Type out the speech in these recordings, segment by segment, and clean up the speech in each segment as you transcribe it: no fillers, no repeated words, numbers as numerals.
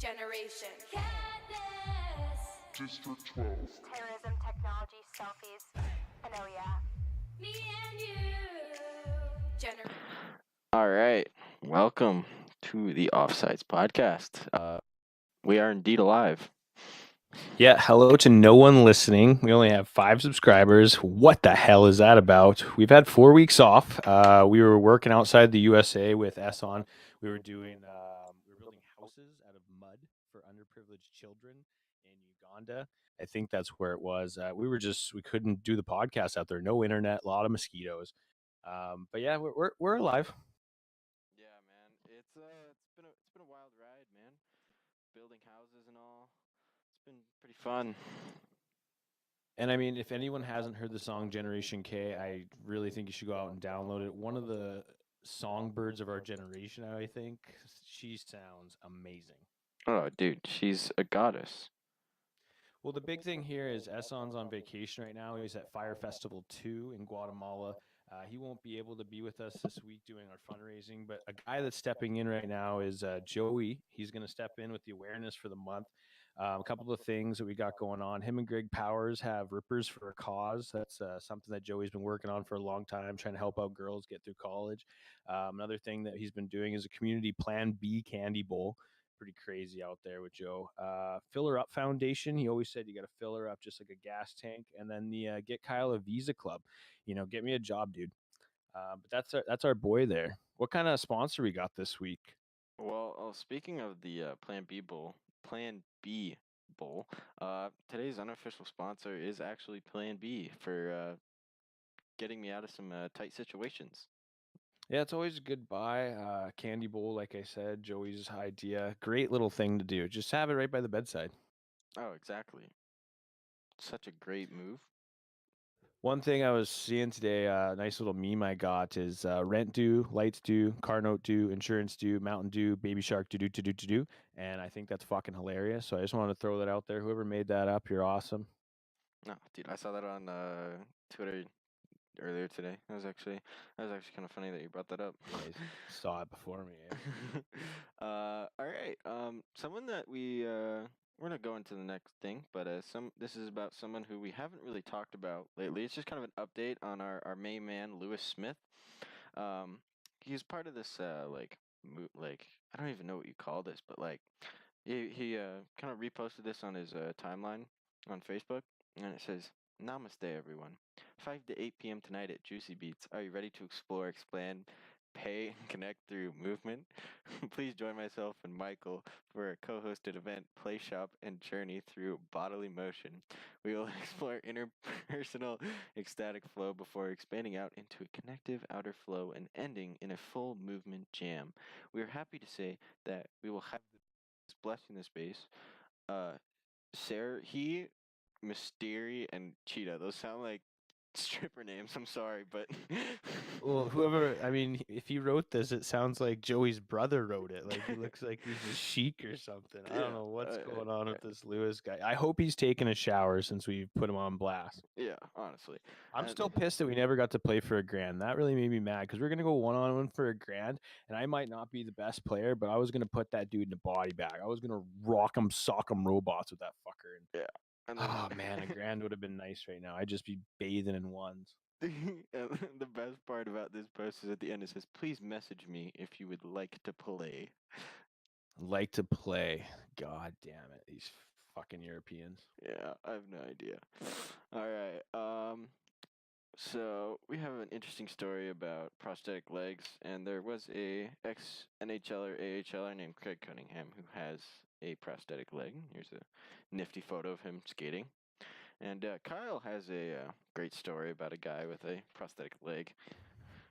Generation Cadness. District 12. Terrorism, technology, selfies, and oh yeah. Me and you. Generation. All right, welcome to the Offsides podcast. We are indeed alive. Yeah, hello to no one listening. We only have 5 subscribers. What the hell is that about? We've had 4 weeks off. We were working outside the USA with EHSAN. We were doing, we were building houses out of mud for underprivileged children in Uganda. I think that's where it was. We couldn't do the podcast out there. No internet, a lot of mosquitoes. But yeah, we're alive. Yeah, man, it's been a wild ride, man. Building houses and all. It's been pretty fun. And I mean, if anyone hasn't heard the song Generation K, I really think you should go out and download it. One of the songbirds of our generation, I think. She sounds amazing. Oh, dude, she's a goddess. Well, the big thing here is Eson's on vacation right now. He's at Fire Festival 2 in Guatemala. He won't be able to be with us this week doing our fundraising, but a guy that's stepping in right now is Joey. He's going to step in with the awareness for the month. A couple of things that we got going on. Him and Greg Powers have Rippers for a Cause. That's something that Joey's been working on for a long time, trying to help out girls get through college. Another thing that he's been doing is a community Plan B candy bowl. Pretty crazy out there with Joe. Fill Her Up Foundation. He always said you got to fill her up just like a gas tank. And then the Get Kyle a Visa Club. Get me a job, dude. But that's our boy there. What kind of sponsor we got this week? Well, speaking of the Plan B Bowl, today's unofficial sponsor is actually Plan B for getting me out of some tight situations. Yeah, it's always a good buy. Candy bowl, like I said, Joey's idea. Great little thing to do. Just have it right by the bedside. Oh, exactly. Such a great move. One thing I was seeing today, a nice little meme I got is rent due, lights due, car note due, insurance due, Mountain Dew, Baby Shark do. And I think that's fucking hilarious. So I just wanted to throw that out there. Whoever made that up, you're awesome. No, dude, I saw that on Twitter earlier today. That was actually kind of funny that you brought that up. Yeah, you saw it before me. All right. Someone that we're not going to the next thing, but this is about someone who we haven't really talked about lately. It's just kind of an update on our main man, Lewis Smith. He's part of this like I don't even know what you call this, but like he kind of reposted this on his timeline on Facebook, and it says, "Namaste, everyone. 5 to 8 p.m. tonight at Juicy Beats. Are you ready to explore, expand, pay, and connect through movement? Please join myself and Michael for a co-hosted event, Play Shop, and Journey through bodily motion. We will explore interpersonal ecstatic flow before expanding out into a connective outer flow and ending in a full movement jam. We are happy to say that we will have this blessing the space. Sarah, Mystery, and Cheetah. Those sound like stripper names. I'm sorry, but Well, if he wrote this, it sounds like Joey's brother wrote it. Like, he looks like he's a sheik or something. I don't know what's going on with this Lewis guy. I hope he's taking a shower since we put him on blast. Yeah, honestly. I'm still pissed that we never got to play for a grand. That really made me mad because we're going to go one-on-one for a grand, and I might not be the best player, but I was going to put that dude in a body bag. I was going to rock him, sock him robots with that fucker. Yeah. Oh, man, a grand would have been nice right now. I'd just be bathing in ones. The best part about this post is at the end it says, "Please message me if you would like to play." Like to play. God damn it. These fucking Europeans. Yeah, I have no idea. All right. So we have an interesting story about prosthetic legs, and there was a ex-NHLer, AHLer named Craig Cunningham who has a prosthetic leg. Here's a nifty photo of him skating. And Kyle has a great story about a guy with a prosthetic leg.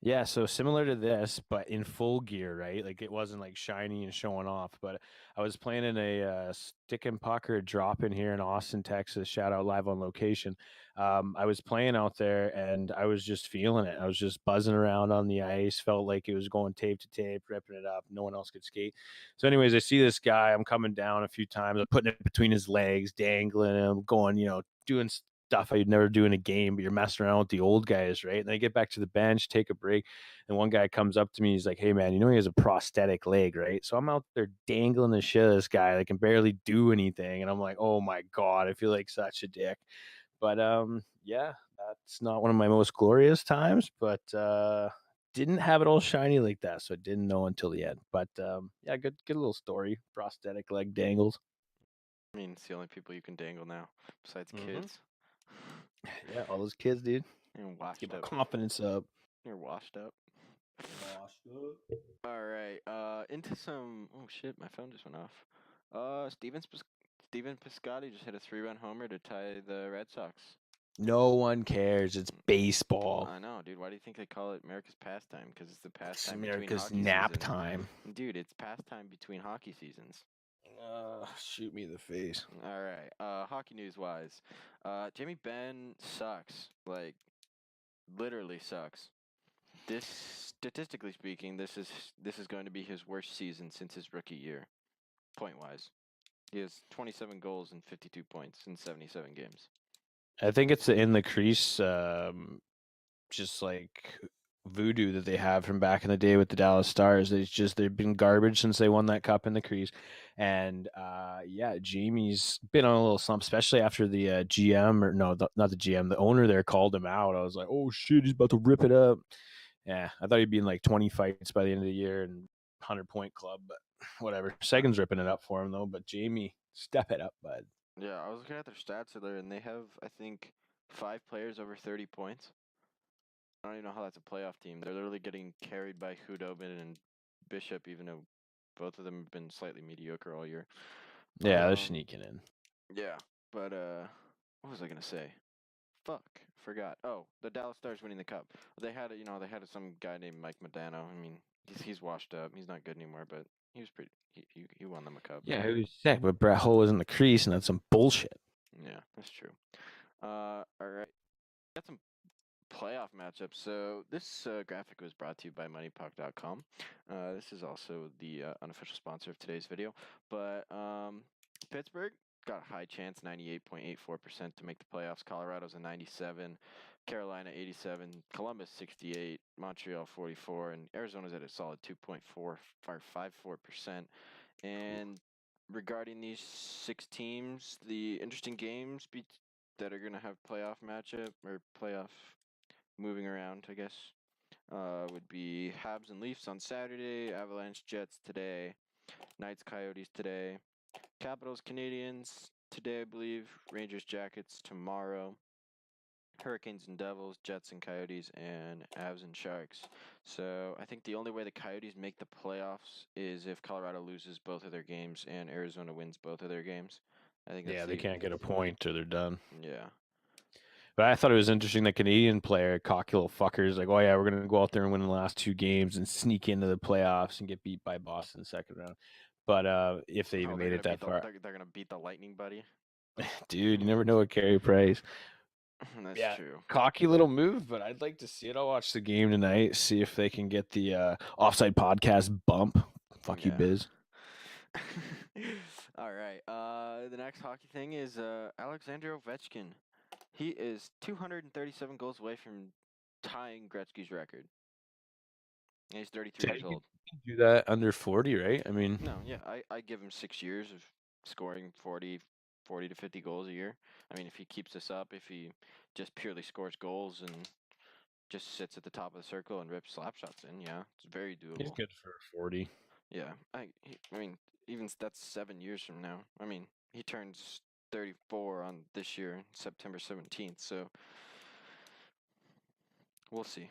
Yeah, so similar to this, but in full gear, right? Like, it wasn't like shiny and showing off. But I was playing in a stick and puck or drop in here in Austin, Texas. Shout out live on location. I was playing out there and I was just feeling it. I was just buzzing around on the ice. Felt like it was going tape to tape, ripping it up. No one else could skate. So, anyways, I see this guy. I'm coming down a few times. I'm putting it between his legs, dangling him, going, doing stuff I'd never do in a game, but you're messing around with the old guys, right? And then I get back to the bench, take a break, and one guy comes up to me. He's like, "Hey, man, you know he has a prosthetic leg, right?" So I'm out there dangling the shit of this guy that can barely do anything, and I'm like, "Oh my god, I feel like such a dick." But yeah, that's not one of my most glorious times, but didn't have it all shiny like that, so I didn't know until the end. But yeah, good little story. Prosthetic leg dangles. I mean, it's the only people you can dangle now, besides Mhm. kids. Yeah, all those kids, dude. You're washed Get my up. confidence up. You're washed up. All right. Into some. Oh shit! My phone just went off. Steven Piscotty just hit a 3-run homer to tie the Red Sox. No one cares. It's baseball. I know, dude. Why do you think they call it America's pastime? Because it's the It's pastime between America's hockey nap season. time. Dude, it's pastime between hockey seasons. Shoot me in the face. All right. Hockey news wise, Jamie Benn sucks. Like, literally sucks. This, statistically speaking, this is going to be his worst season since his rookie year, point wise. He has 27 goals and 52 points in 77 games. I think it's the in the crease, just like voodoo that they have from back in the day with the Dallas Stars. They've been garbage since they won that cup in the crease, and yeah, Jamie's been on a little slump, especially after the GM or no, not the GM, the owner there called him out. I was like, oh shit, he's about to rip it up. Yeah, I thought he'd be in like 20 fights by the end of the year and 100-point club, but whatever. Sagan's ripping it up for him though, but Jamie, step it up, bud. Yeah, I was looking at their stats earlier, and they have, I think, 5 players over 30 points. I don't even know how that's a playoff team. They're literally getting carried by Hudobin and Bishop, even though both of them have been slightly mediocre all year. Yeah, they're sneaking in. Yeah, but what was I gonna say? Fuck, forgot. Oh, the Dallas Stars winning the cup. They had some guy named Mike Modano. I mean, he's washed up. He's not good anymore, but he was pretty. He won them a cup. Yeah, who's sick? But Brett Hull was in the crease, and that's some bullshit. Yeah, that's true. All right. Got some playoff matchups. So this graphic was brought to you by MoneyPaccom. This is also the unofficial sponsor of today's video. But Pittsburgh got a high chance, 98.84% to make the playoffs. Colorado's a 97, Carolina 87, Columbus 68, Montreal 44, and Arizona's at a solid 2.54%. And regarding these 6 teams, the interesting games that are going to have playoff matchup or playoff moving around, I guess, would be Habs and Leafs on Saturday, Avalanche Jets today, Knights Coyotes today, Capitals Canadiens today, I believe, Rangers Jackets tomorrow, Hurricanes and Devils, Jets and Coyotes, and Avs and Sharks. So I think the only way the Coyotes make the playoffs is if Colorado loses both of their games and Arizona wins both of their games. I think that's They can't get a point or they're done. Yeah. But I thought it was interesting that Canadian player, cocky little fuckers, like, oh yeah, we're gonna go out there and win the last 2 games and sneak into the playoffs and get beat by Boston in the second round. But if they even made it that far, they're gonna beat the Lightning, buddy. dude, you never know what Carey Price. That's true. Cocky little move, but I'd like to see it. I'll watch the game tonight, see if they can get the Offside podcast bump. Fuck you, Biz. All right. The next hockey thing is Alexander Ovechkin. He is 237 goals away from tying Gretzky's record. And he's 33 years old. Do that under 40, right? I mean, no, yeah, I give him 6 years of scoring 40 to 50 goals a year. I mean, if he keeps this up, if he just purely scores goals and just sits at the top of the circle and rips slap shots in, yeah, it's very doable. he's good for 40. Yeah, I mean, even that's 7 years from now. I mean, he turns 34 on this year, September 17th. So we'll see.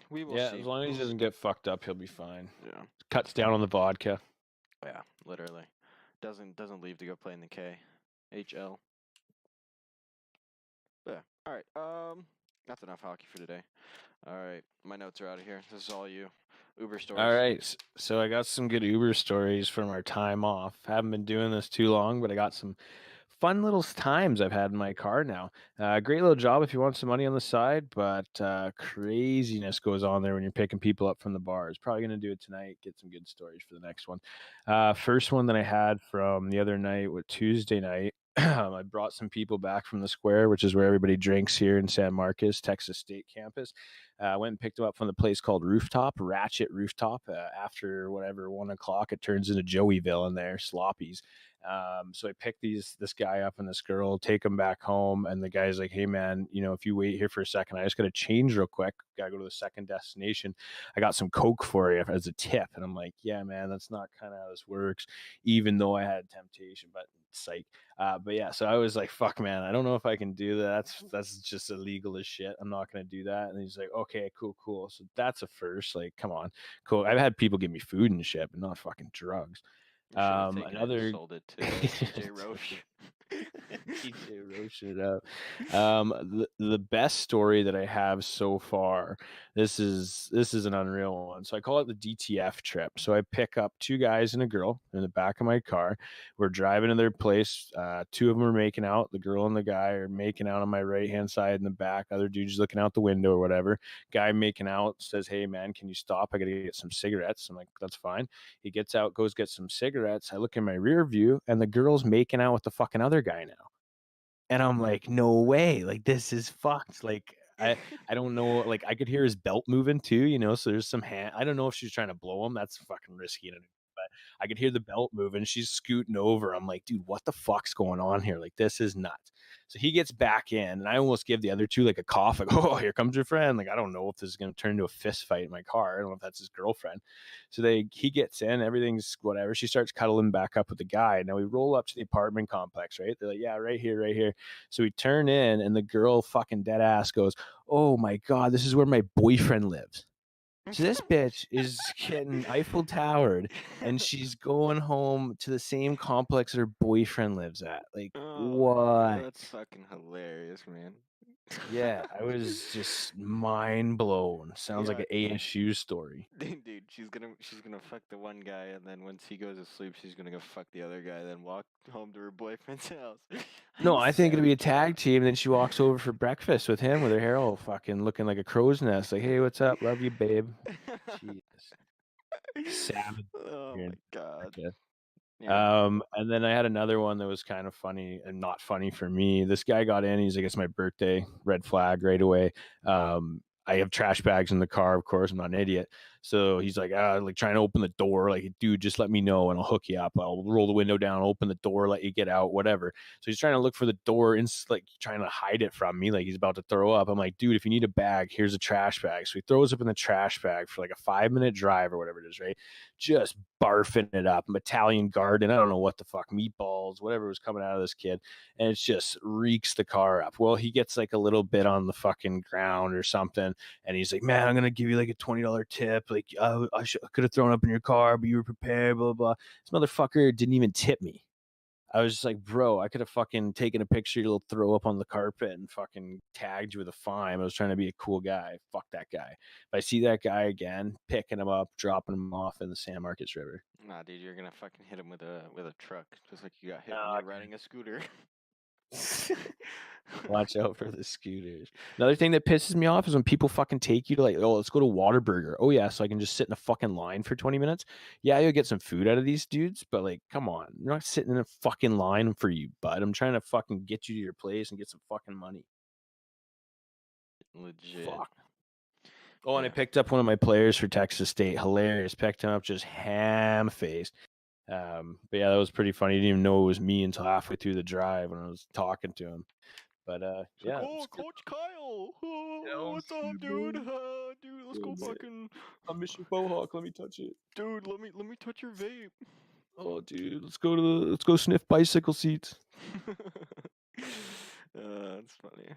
We will see. Yeah, as long as he doesn't get fucked up, he'll be fine. Yeah. Cuts down on the vodka. Yeah, literally. Doesn't leave to go play in the KHL. Yeah. All right. That's enough hockey for today. All right, my notes are out of here. This is all you. Uber stories. All right, so I got some good Uber stories from our time off. Haven't been doing this too long, but I got some fun little times I've had in my car now. Great little job if you want some money on the side, but craziness goes on there when you're picking people up from the bars. Probably going to do it tonight, get some good stories for the next one. First one that I had from the other night, Tuesday night, I brought some people back from the square, which is where everybody drinks here in San Marcos, Texas State campus. I went and picked them up from the place called Ratchet Rooftop. After whatever 1 o'clock, it turns into Joeyville in there, Sloppies. So I picked this guy up and this girl, take him back home, and the guy's like, "Hey man, if you wait here for a second, I just got to change real quick. Got to go to the second destination. I got some Coke for you as a tip." And I'm like, "Yeah, man, that's not kind of how this works." Even though I had temptation, but psych. But yeah, so I was like, "Fuck, man, I don't know if I can do that. That's just illegal as shit. I'm not gonna do that." And he's like, "Okay, cool. So that's a first. Like, come on, cool. I've had people give me food and shit, but not fucking drugs." You should have taken it and Another sold it to TJ Roche. TJ Roche it up. The best story that I have so far. This is an unreal one. So I call it the DTF trip. So I pick up two guys and a girl in the back of my car. We're driving to their place. Two of them are making out. The girl and the guy are making out on my right hand side in the back. Other dude's looking out the window or whatever. Guy making out says, "Hey man, can you stop? I gotta get some cigarettes." I'm like, "That's fine." He gets out, goes get some cigarettes. I look in my rear view, and the girl's making out with the fucking other guy now. And I'm like, "No way, like, this is fucked." Like, I don't know, like, I could hear his belt moving too, so there's some hand. I don't know if she's trying to blow him, that's fucking risky, but I could hear the belt moving, she's scooting over. I'm like, "Dude, what the fuck's going on here? Like, this is nuts." So he gets back in, and I almost give the other two, like, a cough, like, "Oh, here comes your friend." Like, I don't know if this is gonna turn into a fist fight in my car. I don't know if that's his girlfriend. So he gets in, everything's whatever. She starts cuddling back up with the guy. Now we roll up to the apartment complex, right? They're like, "Yeah, right here, right here." So we turn in, and the girl fucking dead ass goes, "Oh my God, this is where my boyfriend lives." So this bitch is getting Eiffel Towered, and she's going home to the same complex her boyfriend lives at. Like, Oh, what? that's fucking hilarious, man. Yeah, I was just mind blown. Sounds like Yeah, an ASU story. dude, she's gonna fuck the one guy, and then once he goes to sleep, she's gonna go fuck the other guy, then walk home to her boyfriend's house. No, I'm I think it'll so be a tag down. team. And then she walks over for breakfast with him with her hair all fucking looking like a crow's nest. Like, "Hey, what's up? Love you, babe." Jesus. Savage. Oh Here my in god. America. Yeah. And then I had another one that was kind of funny and not funny for me. This guy got in. He's like, "It's my birthday." Red flag right away. I have trash bags in the car, of course. I'm not an idiot. So he's like, like trying to open the door. Like, "Dude, just let me know and I'll hook you up. I'll roll the window down, open the door, let you get out, whatever." So he's trying to look for the door and like trying to hide it from me. Like he's about to throw up. I'm like, "Dude, if you need a bag, here's a trash bag." So he throws up in the trash bag for like a 5-minute drive or whatever it is, right? Just barfing it up, Italian garden. I don't know what the fuck, meatballs, whatever was coming out of this kid, and it just reeks the car up. Well, he gets like a little bit on the fucking ground or something, and he's like, "Man, I'm gonna give you like a $20 tip. Like, I could have thrown up in your car, but you were prepared." Blah blah. This motherfucker didn't even tip me. I was just like, "Bro, I could have fucking taken a picture, you'll throw up on the carpet and fucking tagged you with a fine." I was trying to be a cool guy. Fuck that guy. If I see that guy again, picking him up, dropping him off in the San Marcos River. Nah, dude, you're gonna fucking hit him with a truck, just like you got hit when Oh, you're riding a scooter. watch out for the scooters. Another thing that pisses me off is when people fucking take you to like, "Oh, let's go to Whataburger." "Oh yeah, so I can just sit in a fucking line for 20 minutes." Yeah, you'll get some food out of these dudes, but like, come on. I'm not sitting in a fucking line for you, bud. I'm trying to fucking get you to your place and get some fucking money. Legit. Fuck. Oh, and I Yeah. picked up one of my players for Texas State. Hilarious. Picked him up just ham faced. But yeah, that was pretty funny. He didn't even know it was me until halfway through the drive when I was talking to him. But It's like, yeah, oh, it's good. Coach Kyle. Oh, Oh, what's up, shit, dude? man. Dude, let's Yeah, go man. fucking. I miss your mohawk. Let me touch it. Dude, let me touch your vape. Oh, dude, let's go sniff bicycle seats. That's funny.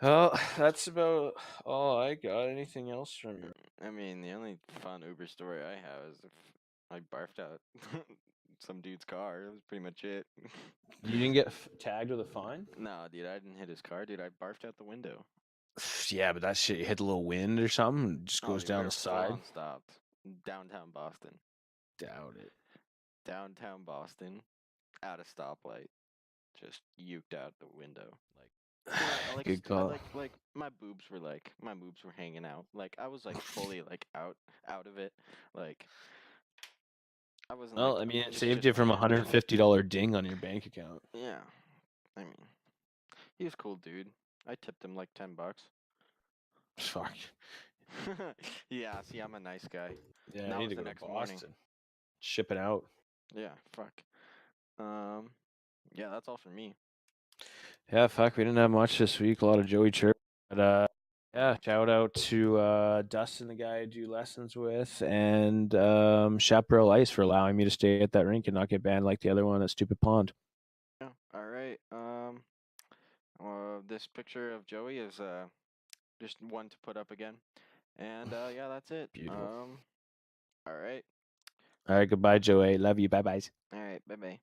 Oh, that's about all I got. Anything else from you? I mean, the only fun Uber story I have is if I barfed out some dude's car. That was pretty much it. You didn't get tagged with a fine? No, dude, I didn't hit his car, dude. I barfed out the window. Yeah, but that shit hit a little wind or something, and just Oh, goes dude, we down were the full side. on stopped. Downtown Boston. Doubt it. Downtown Boston. At a stoplight. Just uked out the window. Like, Good call. my boobs were hanging out. Like I was like fully like out of it. Like I wasn't Well, like I mean, it just saved shit you from a talking. $150 ding on your bank account. Yeah, I mean, he was cool, dude. I tipped him like $10. Fuck. Yeah, see, I'm a nice guy. Yeah, And I that need was to the go to next morning. Boston. Ship it out. Yeah, fuck. Yeah, that's all for me. Yeah, fuck. We didn't have much this week. A lot of Joey chirp. But yeah, shout out to Dustin, the guy I do lessons with, and Chaparral Ice for allowing me to stay at that rink and not get banned like the other one at Stupid Pond. Yeah. All right. This picture of Joey is just one to put up again, and yeah, that's it. Beautiful. All right. All right, goodbye, Joey. Love you. Bye bye. All right. Bye bye.